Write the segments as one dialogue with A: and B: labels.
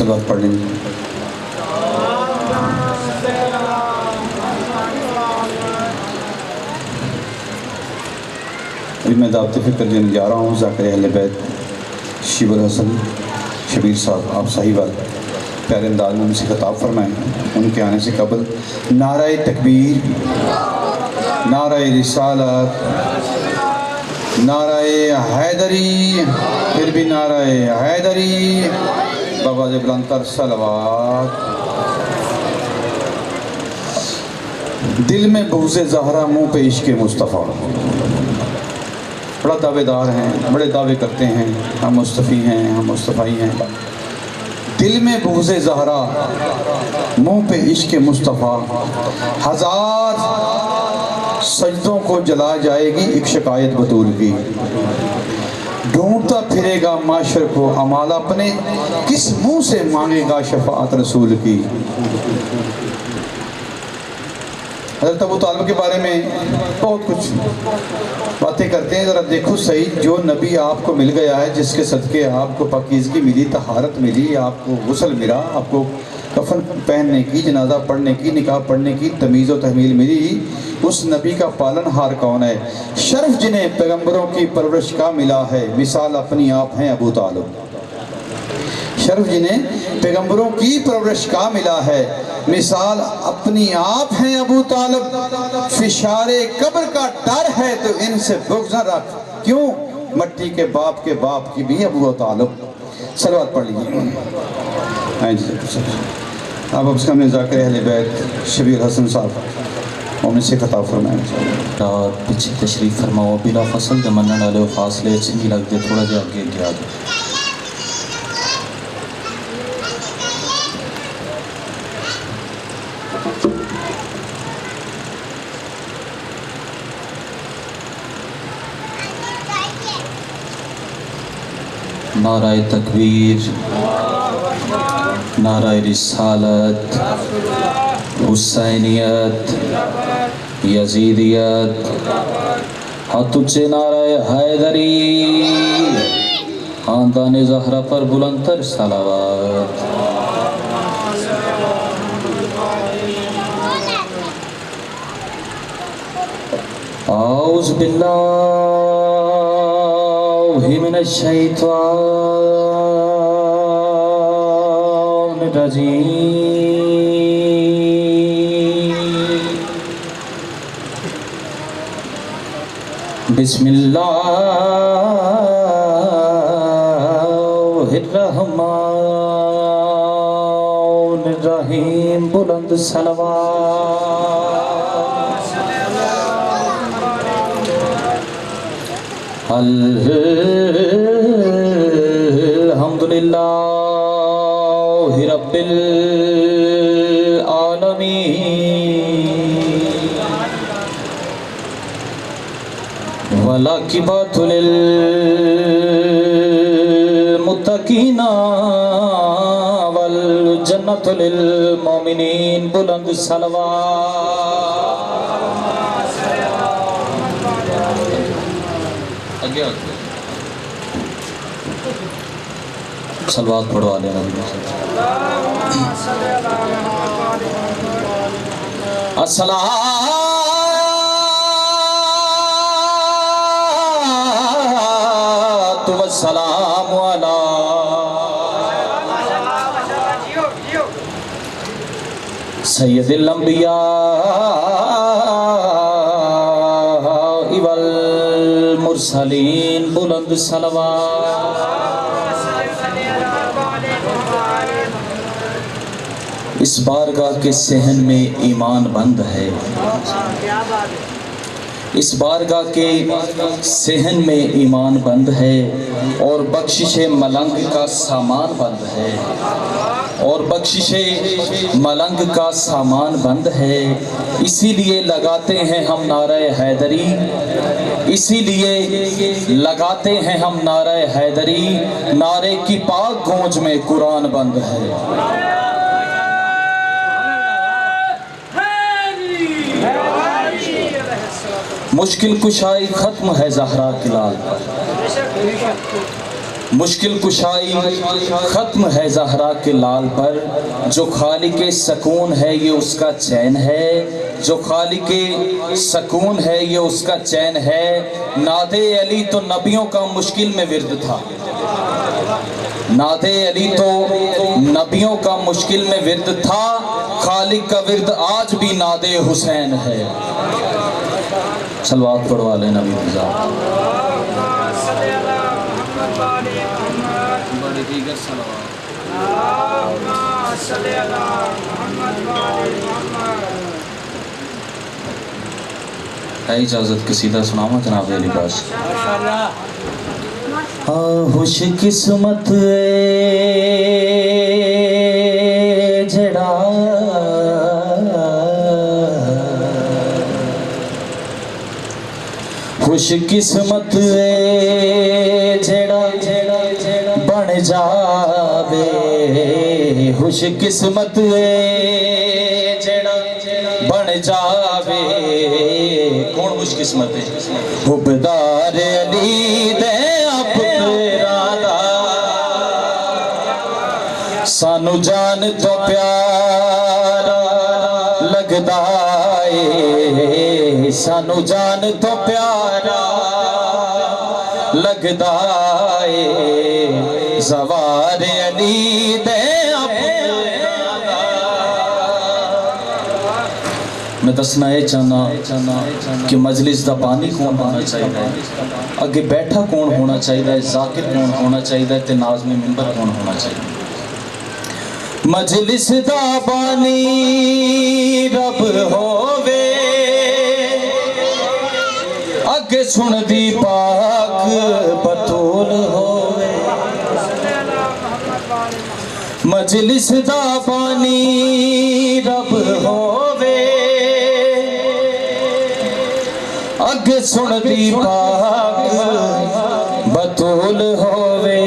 A: صلوات پڑھ لیں. ابھی میں دعوت فکر دینے جا رہا ہوں. ذاکر اہل بیت شیب الحسن شبیر صاحب آپ صاحبات پیارے انداز میں ان سے خطاب فرمائیں. ان کے آنے سے قبل نعرہ تکبیر، نعرہ رسالت، نعرہ حیدری، پھر بھی نعرہ حیدری، بآواز بلند تر صلوات. دل میں بغض زہرا، منہ پہ عشق مصطفیٰ. بڑا دعوے دار ہیں، بڑے دعوے کرتے ہیں ہم مصطفی ہیں، ہم مصطفی ہیں. دل میں بغض زہرا، منہ پہ عشق مصطفیٰ. ہزار سجدوں کو جلا جائے گی ایک شکایت بطول کی. ڈھونڈتا پھرے گا معاشر کو اعمال اپنے، کس منہ سے مانگے گا شفاعت رسول کی. حضرت ابو طالب کے بارے میں بہت کچھ باتیں کرتے ہیں. ذرا دیکھو صحیح، جو نبی آپ کو مل گیا ہے، جس کے صدقے آپ کو پاکیزگی ملی، طہارت ملی، آپ کو غسل ملا، آپ کو کفن پہننے کی، جنازہ پڑھنے کی، نکاح پڑھنے کی تمیز و تحمیل ملی، اس نبی کا پالن ہار کون ہے؟ شرف جنہیں پیغمبروں کی پرورش کا ملا ہے، مثال اپنی آپ ہیں ابو طالب. شرف جنہیں پیغمبروں کی پرورش کا ملا ہے، مثال اپنی آپ ہیں ابو طالب. فشار قبر کا ڈر ہے تو ان سے بغض نہ رکھ، کیوں مٹی کے باپ کی بھی ابو طالب. صلوات پڑھ لیجیے. اب اس کا میں ذاکر اہل بیت شبیر حسن صاحب ان سے خطاب فرمائیں.
B: پیچھے تشریف فرماؤ. بلا فصل دے منن والے فاصلے اچھی نہیں لگتے، تھوڑا جہا آگے گیا. نعرہ تکبیر، نعرہ رسالت، حسینیت، یزیدیت، ہاتھ اچھے نعرہ حیدری، خاندان زہرا پر بلند تر صلوات. اعوذ باللہ من الشیطان الرجیم. بسم اللہ الرحمن الرحیم. بلند صلوات. الحمدللہ رب العالمین والعاقبۃ للمتقین والجنۃ للمؤمنین. بلند صلوات. صلوات پڑھوا لینا. الصلاۃ والسلام علی سید الانبیاء والمرسلین. بلند صلوات. اس بارگاہ کے صحن میں ایمان بند ہے، اس بارگاہ کے صحن میں ایمان بند ہے، اور بخشش ملنگ کا سامان بند ہے، اور بخشش ملنگ کا سامان بند ہے. اسی لیے لگاتے ہیں ہم نعرہ حیدری، اسی لیے لگاتے ہیں ہم نعرہ حیدری. نعرے کی پاک گونج میں قرآن بند ہے. مشکل کشائی ختم ہے زہرا کی لال پر، مشکل کشائی ختم ہے زہرا کے لال پر، جو خالق سکون ہے یہ اس کا چین ہے، جو خالق سکون ہے یہ اس کا چین ہے۔ نعت علی تو نبیوں کا مشکل میں ورد تھا، نعت علی تو نبیوں کا مشکل میں ورد تھا، خالق کا ورد آج بھی نعت حسین ہے۔ صلوات پڑھو علی نبی رضا۔ ہے اجازت قصیدہ سناؤں جناب علی پاس۔ خوش قسمت جڑا خوش قسمت جڑا بن جاوے، خوش قسمت جڑا بن جاوے۔ کون خوش قسمت ہے؟ حبدار علی دے سانو جان تو پیارا لگدا اے، سانو جان تو پیارا لگدا اے، زوار علی دے میں دسنا یہ چاہنا کہ مجلس دا بانی کون ہونا چاہیے، اگے بیٹھا کون ہونا چاہیے، ذاکر کون ہونا چاہیے تے ناظم منبر کون ہونا چاہیے۔ مجلس دا بانی رب ہووے، اگے سن دی پاک بطول ہووے۔ مجلس دا بانی رب ہووے، اگے سن دی پاک بطول ہووے۔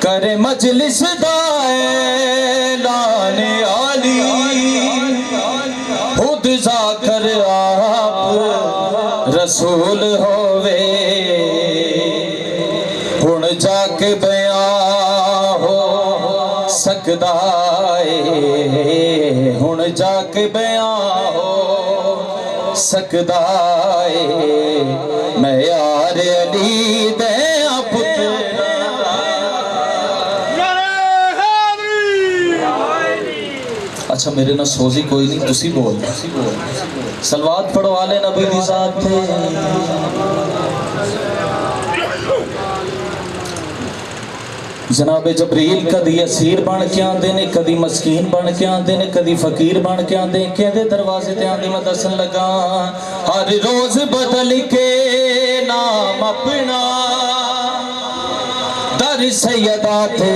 B: کرے مجلس دا اعلان علی، خود ذاکر آپ رسول ہووے۔ ہن جا کے بیان ہو سکدا اے، ہن جا کے بیان ہو سکدا اے، معیار علی دے پتر۔ اچھا میرے نہ سوزی کوئی نہیں، تسی بول۔ صلوات پڑھو آلے نبی دی ذات تے۔ جناب جبریل کدی اسیر بن کے آندے نے، کدی مسکین بن کے آندے نے، کدی فقیر بن کے آندے، کہندے دروازے تے آندے میں دسن لگا ہر روز بدل کے نام اپنا، در سیدہ تے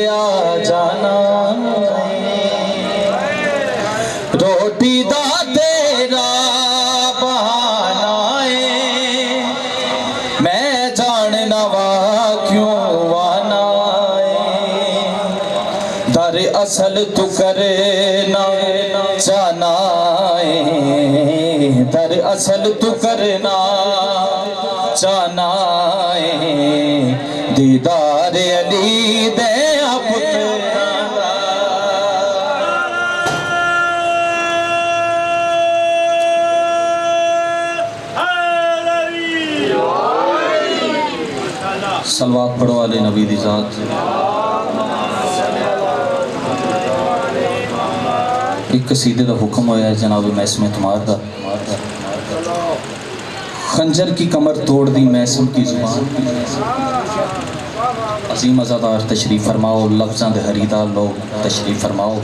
B: آ جانا، روٹی دا تیرا بہانا ہے، میں جاننا وا کیوں آنا ہے، در اصل تو کرنا جانا ہے، در اصل تو کرنا جانا ہے، دیدار علی دے پتر۔ صلوات پڑھو علی نبی دی ذات۔ ایک قصیدے دا حکم ہویا ہے جناب محسم تمار دا، خنجر کی کمر توڑ دی محسم کی زبان۔ عظیم عزادار تشریف فرماؤ، لفظاں دے حریدار لوگ تشریف فرماؤ،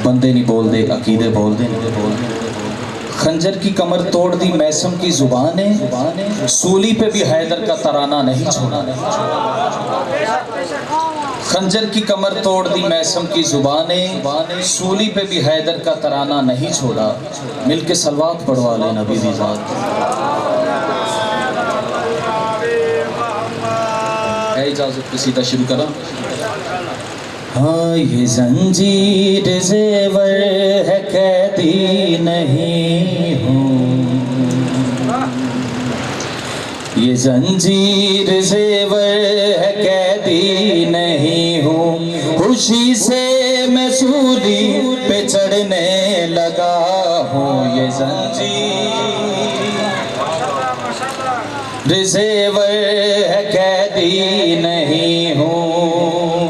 B: بندے نہیں بول دے عقیدے بول دے۔ خنجر کی کمر توڑ دی محسم کی زبان ہے، سولی پہ بھی حیدر کا ترانہ نہیں چھوڑا۔ خنجر کی کمر توڑ دی محسم کی زبان ہے، سولی پہ بھی حیدر کا ترانہ نہیں چھوڑا۔ مل کے صلوات پڑھو آلے نبی دی ذات۔ ہے اجازت قصیدہ شروع کرا؟ ہاں یہ زنجیر زیور ہے قیدی نہیں ہوں، یہ زنجیر زیور ہے قیدی نہیں ہوں، خوشی سے میں سولی پہ چڑھنے لگا ہوں، یہ زنجیر زیور ہے قیدی نہیں ہوں۔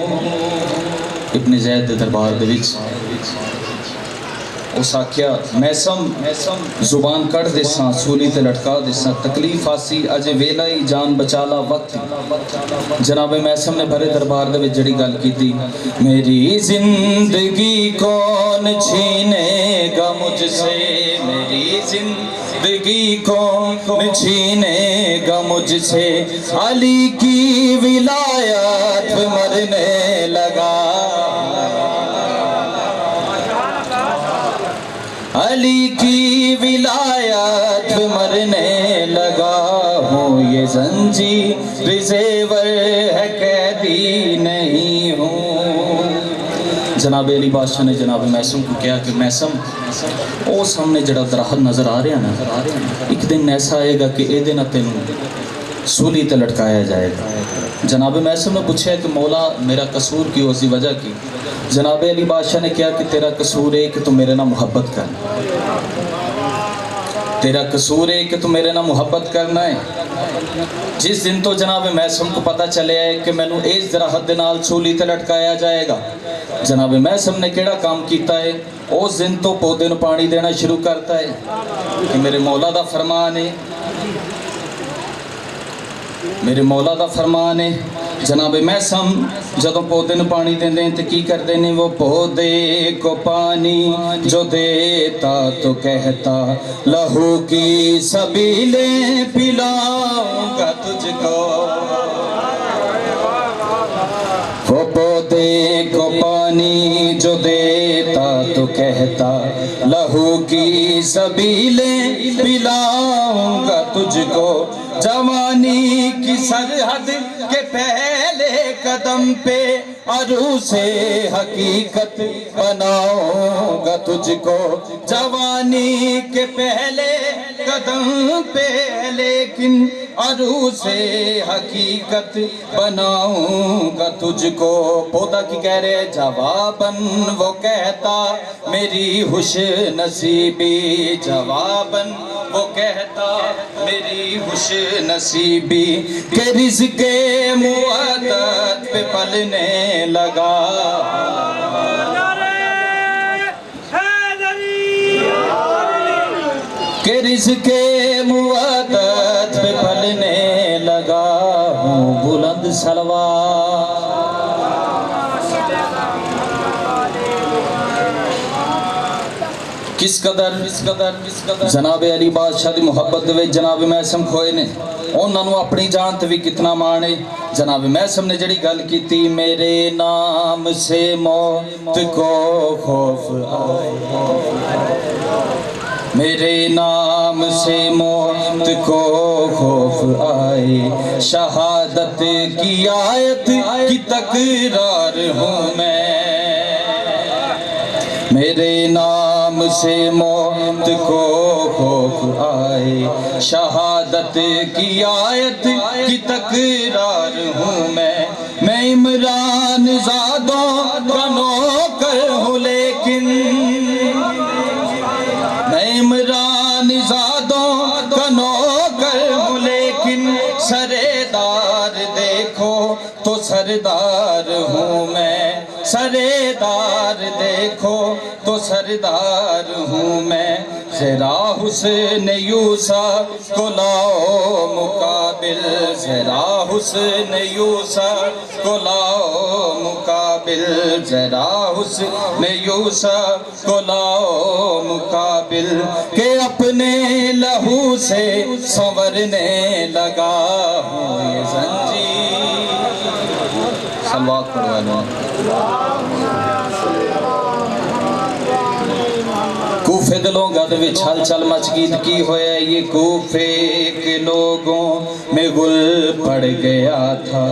B: ابن زید دے دربار دے وچ اس آکھیا میسم زبان کڑ دیساں سولی تے لٹکا دیساں، تکلیف آسی اجے ویلا ہی جان بچالا وقت ہی۔ جناب میسم نے بھرے دربار دے وچ جڑی گل کیتی، میری زندگی کون چھینے گا مجھ سے، میری زندگی کون چھینے گا مجھ سے، علی کی ولایت پہ مرنے لگا، علی کی ولایت پہ مرنے لگا ہوں، یہ زنجیر زیور ہے قیدی نہیں ہوں۔ جناب علی بادشاہ نے جناب میسم کو کہا کہ میسم او سامنے جڑا درخت نظر آ رہا نا، ایک دن ایسا آئے گا کہ اے دن تینوں سولی تے لٹکایا جائے گا۔ جناب میسم نے پوچھا کہ مولا میرا قصور کی اسی وجہ کی؟ جناب علی بادشاہ نے کہا کہ تیرا قصور ہے کہ تو میرے نہ محبت کرنا، تیرا قصور ہے کہ تو میرے نہ محبت کرنا ہے۔ جس دن تو جناب میسم کو پتہ چلے ہے کہ میں نو اس درخت دے نال سولی تے لٹکایا جائے گا، جناب میسم نے کیڑا کام کیتا ہے؟ اس دن تو پودے نو پانی دینا شروع کرتا ہے کہ میرے مولا دا فرمان ہے، میرے مولا دا فرمان ہے۔ جناب میسم جدوں پودے نو پانی دیندے ہیں تو کی کردے نے؟ وہ پودے کو پانی جو دیتا تو کہتا لہو کی سبیلیں پلاؤں گا تجھ کو، وہ پودے کو پانی جو دیتا تو کہتا لہو کی سبیلیں پلاؤں گا تجھ کو، جوانی کی سرحد کے پہلے قدم پہ عروس حقیقت بناؤں گا تجھ کو، جوانی کے پہلے قدم پہ لیکن عروس حقیقت بناؤں گا تجھ کو۔ پودا کی کہہ رہے جواباً وہ کہتا میری خوش نصیبی، جواباً وہ کہتا میری خوش نصیبی، کہ رزق موعدت پہ پلنے لگا، کہ رزق موعدت پہ پلنے لگا ہوں، بلند صلوات۔ کس قدر جناب علی بادشاہ دی محبت دے وچ جناب میسم کھوئے نے، انہاں نوں اپنی جان تے وی کتنا مان ہے۔ جناب میسم نے جڑی گل کیتی، میرے نام سے موت کو خوف آئے، میرے نام سے موت کو خوف آئے، شہادت کی آیت کی تکرار ہوں میں، میرے نام سے موت کو خوف آئے، شہادت کی آیت کی تکرار ہوں میں عمران زادوں کا نوکر ہوں، لیکن میں عمران زادوں کا نوکر ہوں، لیکن سردار دیکھو تو سردار ہوں میں، سردار دیکھو تو سردار ہوں میں، ذرا حسن یوسف کو لاؤ مقابل، ذرا حسن یوسف کو لاؤ مقابل، ذرا حسن یوسف کو لاؤ مقابل، کہ اپنے لہو سے سنورنے لگا ہوں یہ زنجیر۔ صلوات پڑھوانا۔ کوفے دے لوگاں دے وچ ہلچل مچ گئی، کی ہویا یہ کوفے کے لوگوں میں گل پڑ گیا تھا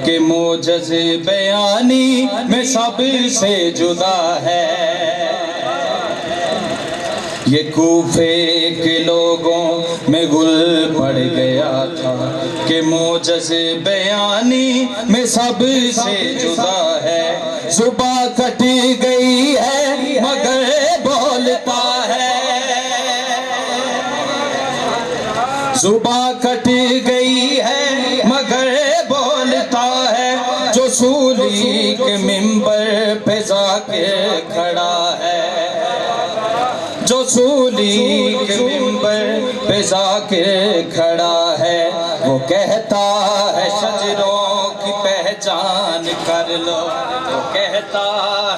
B: کہ موجز بیانی میں سب سے جدا ہے، یہ کوفے کے لوگوں میں گل پڑ گیا تھا کہ موجز بیانی میں سب سے جدا ہے زباں کٹ گئی ہے مگر بولتا ہے زباں کٹ گئی ہے مگر بولتا ہے جو سولی کے ممبر پہ جا کے کھڑا ہے جو سولی کے ممبر پہ جا کے کھڑا ہے وہ کہتا ہے شجروں کی پہچان کر لو وہ کہتا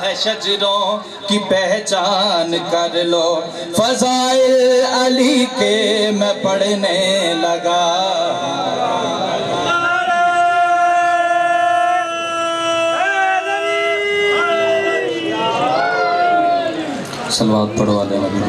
B: ہے شجروں کی پہچان کر لو فضائل علی کے میں پڑھنے لگا صلوات پڑھو علی نبی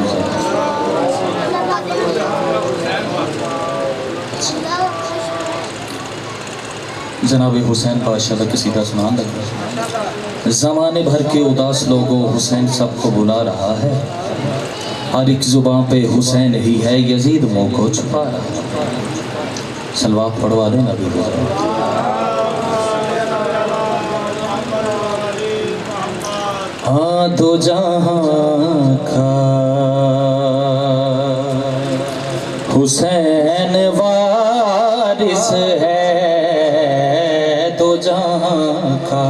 B: جناب حسین پاشا کا قصیدہ سنان لگا زمانے بھر کے اداس لوگوں حسین سب کو بلا رہا ہے ہر ایک زبان پہ حسین ہی ہے یزید منہ کو چھپا رہا ہے صلوات پڑھو علی نبی ہاں دو جہاں کا حسین وارث ہے دو جہاں کا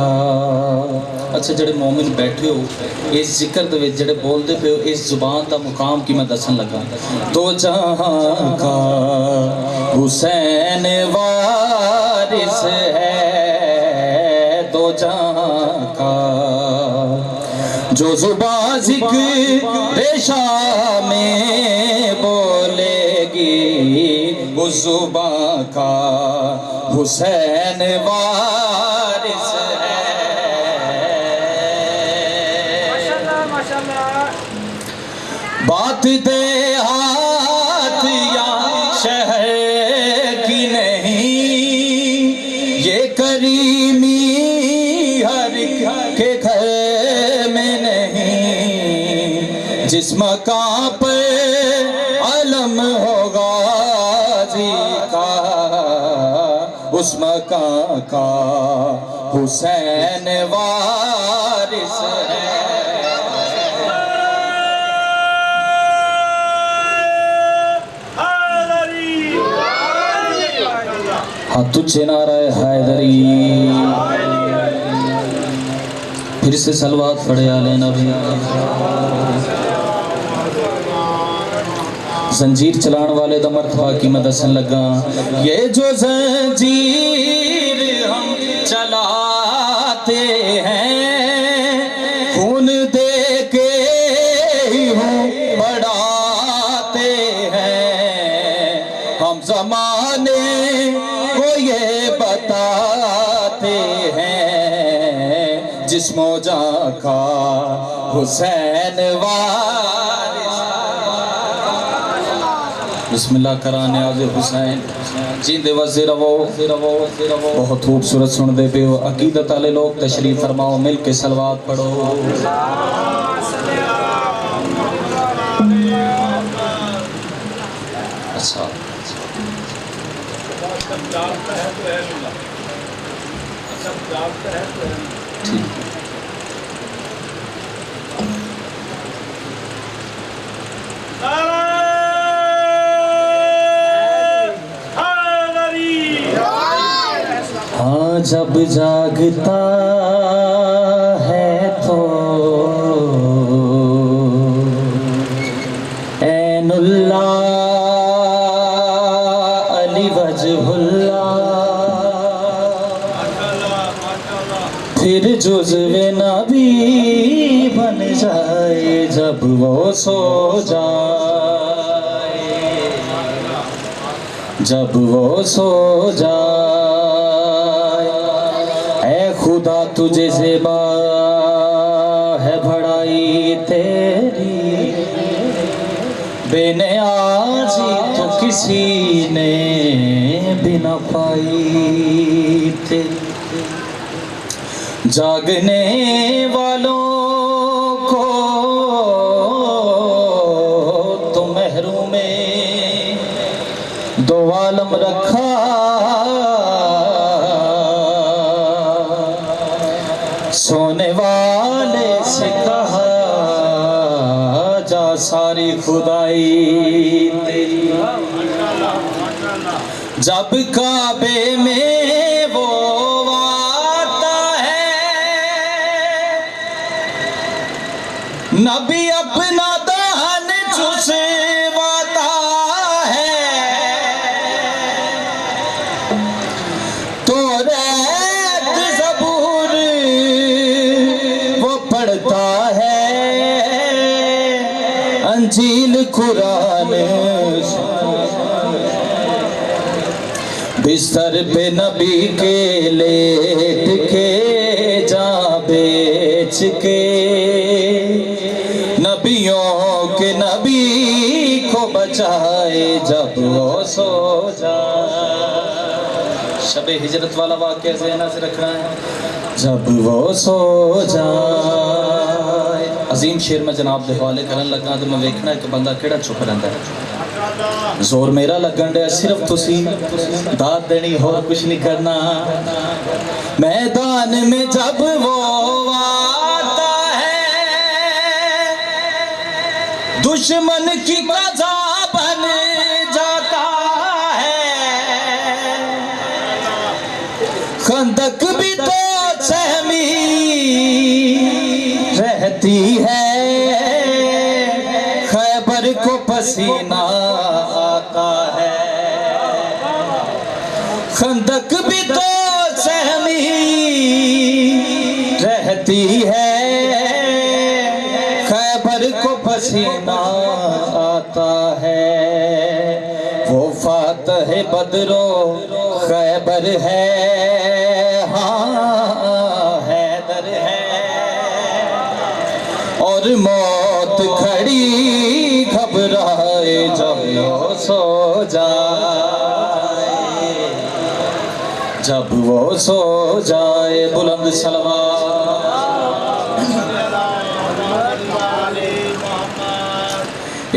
B: اچھا جڑے مومن بیٹھے ہو اس ذکر دے وچ جڑے بول دے پے ہو اس زبان دا مقام کی میں دسن لگا دو جہاں کا حسین وارث ہے دو جہاں کا جو زباں ذکر شاہ میں بولے گی اس زباں کا حسین وارث ہے بات دیہات یا شہر کی نہیں یہ کریمی ہر کے گھر میں نہیں جس مقام پر علم ہوگا غازی کا اس مقام کا حسین وارث ہے ہاں تجھے نعرہ حیدری پھر سے صلوات پڑھے آلے نبی زنجیر چلان والے دا مرتبہ کی مدسن لگا یہ جو زنجیر ہم چلاتے ہیں خون دے کے ہی ہوں بڑھاتے ہیں ہم زمانے کو یہ بتاتے ہیں جس موجہ کا حسین وارث بسم اللہ کرانے آج حسین جیندے وزی رو بہت خوبصورت سن دے پہ عقیدت والے لوگ تشریف فرماؤ مل کے صلوات پڑھو اچھا ٹھیک ہاں جب جاگتا ہے تو عین اللہ علی وجہ اللہ پھر جزو نبی بن جائے جب وہ سو جائے جب وہ سو جائے اے خدا تجھے زیبا ہے بڑائی تیری بے نیازی تو کسی نے بھی نہ پائی تیری جاگنے والوں کو تو محروم دو عالم رکھا سونے والے سے کہا جا ساری خدائی تیری، جب کعبے میں وہ آتا ہے نبی اپنا دہن چسواتا ہے، تو ریت زبور وہ پڑھتا ہے، انجیل قرآن بستر پہ نبی کے لیٹ کے جاں بیچ کے نبیوں کے نبی کو بچائے جب وہ سو جائے۔ شب ہجرت والا واقعہ ذہن سے رکھنا ہے، جب وہ سو جائے۔ عظیم شیر میں جناب دے حوالے کرن لگا تو میں ویکھنا ہے کہ بندہ کیڑا چھپ رہندا ہے۔ زور میرا لگن ڈیا، صرف تسی داد دینی ہو، کچھ نہیں کرنا۔ میدان میں جب وہ آتا ہے دشمن کی قضا بن جاتا ہے، خندق بھی تو سہمی رہتی ہے، خیبر کو پسینہ آتا ہے، خندق بھی تو سہمی رہتی ہے، خیبر کو پسینہ آتا ہے، وہ فاتح بدر و خیبر ہے، ہاں حیدر ہے، اور موت کھڑی گھبرائے جب وہ سو جائے، جب وہ سو جائے۔ بلند صلوات۔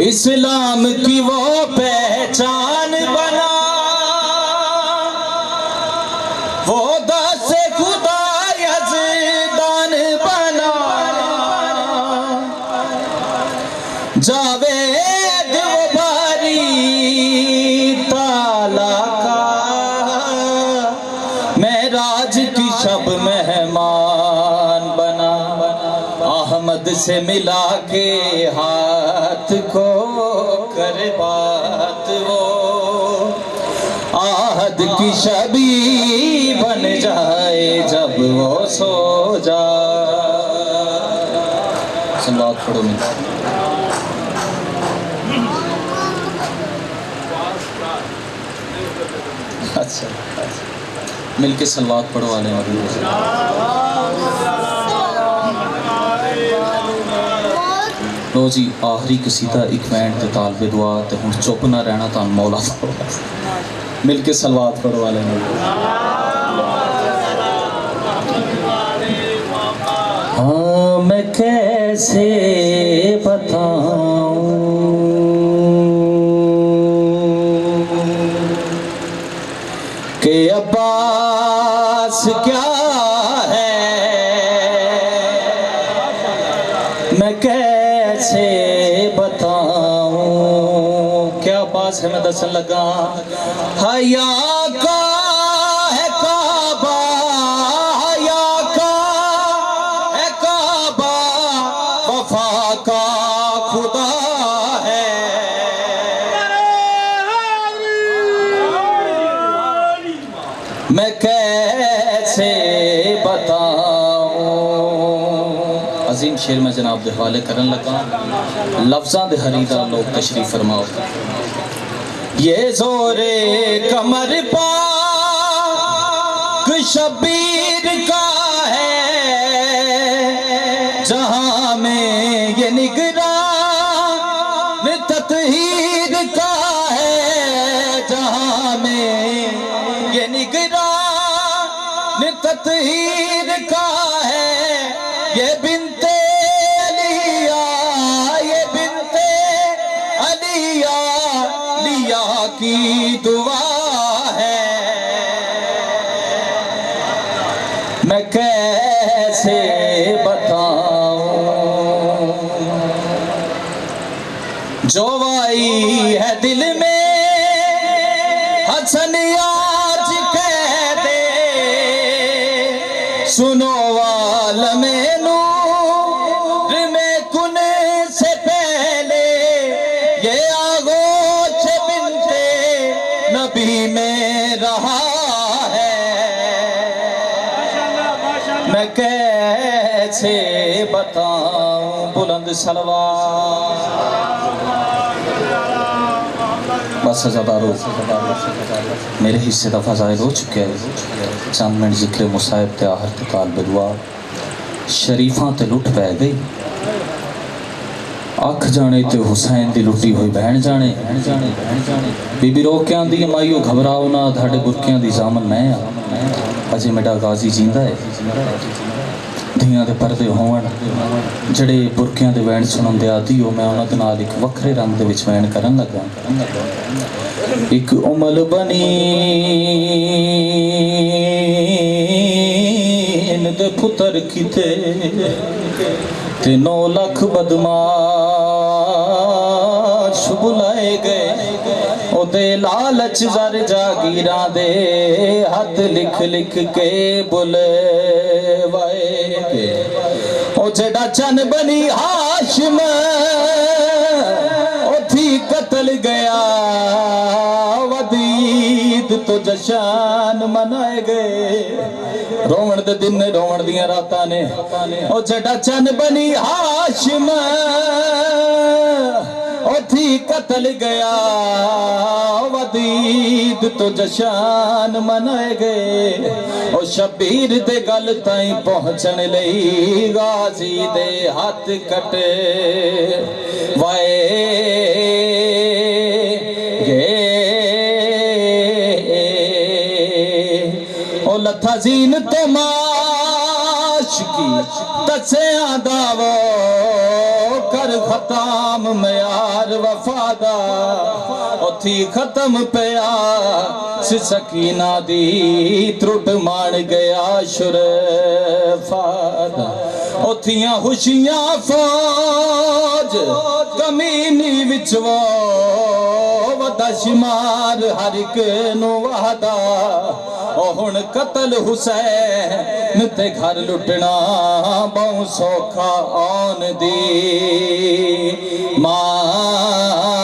B: اسلام کی وہ پہچان بنا، وہ دست خدا یزدان بنا، جاوید و باری تعالیٰ کا معراج کی شب مہمان بنا، احمد سے ملا کے ہاتھ کو کر بات، وہ آہد کی شبی بن جائے جب وہ سو جائے۔ صلوات پڑھو میں۔ اچھا مل کے صلوات پڑھو والے نبی۔ لو جی آخری قصیدہ ایک مینٹ تے طالب دعا تے ہن چپ نہ رہنا، تان مولا مل کے صلوات پڑھو والے نبی۔ ہاں میں کیسے بتاؤں کہ عباس کیا ہے، میں کیسے بتاؤں کیا عباس ہے، میں دسن لگا حیا کا ہے کعبہ، حیا کا ہے کعبہ، وفا کا خدا ہے، میں کیسے بتاؤں۔ عظیم شیر میں جناب دے حوالے کرن لگا، لفظاں دے حریدہ لوگ تشریف فرماؤ۔ یہ زور کمر پاک شبیر کا ہے، جہاں میں یہ نگران تطہیر کا ہے، جہاں میں یہ نگران تطہیر کا ہے، یہ بنت علیہ، یہ بنت علیہ لیا کی دعا ہے، میں کیسے آئی ہے دل میں حسن آج کہہ دے سنو عالم نور میں کن سے پہلے یہ آغوش بنتے نبی میں رہا ہے میں کیسے بتاؤں بلند سلوات بس سزادارو میرے حصے دا فضائل ہو چکے ہیں چند منٹ ذکر مصائب تے آخر تے طالب دعا شریفاں تے لٹ پہ گئی اکھ جانے تے حسین دی لٹی ہوئی بہن جانے بی بی رو کے آندھی مائیو گھبراؤ نہ دھاڑے برکیاں دی زامن میں اجے میڈا غازی جیندہ ہے دھیاں دے پردے ہون جڑے برکیاں دے وین سنن دے آدھی ہو میں انہاں دے نال ایک وکھرے رنگ دے وچ وین کرن لگا ایک امل بنی ان دے پتر کیتے تے 9 لاکھ بدماش بلائے گئے او دے لالچ زر جاگیراں دے ہاتھ لکھ لکھ کے بلوائے گئے او جڑا چن بنی ہاشم او تھی قتل گیا ودید تو جشان منائے گئے رومن دے دن نے رومن دیاں راتاں نے او جڑا چن بنی ہاشم او تھی قتل گیا ودید تو جشان منائے گئے او شبیر دے گل تائیں پہنچن لئی غازی دے ہاتھ کٹے وائے گئے او لتھا زین تو ماش کی تسیاں داو کر ختم میار وفادا او تھی ختم پیا سکینہ دی ترٹ مان گیا شرفادا او تھیاں خوشیاں فوج کمینی وچو ودا شمار ہر ایک نو وحدا او ہن قتل حسین تے گھر لٹنا بہوں سوکھا آن دی ماں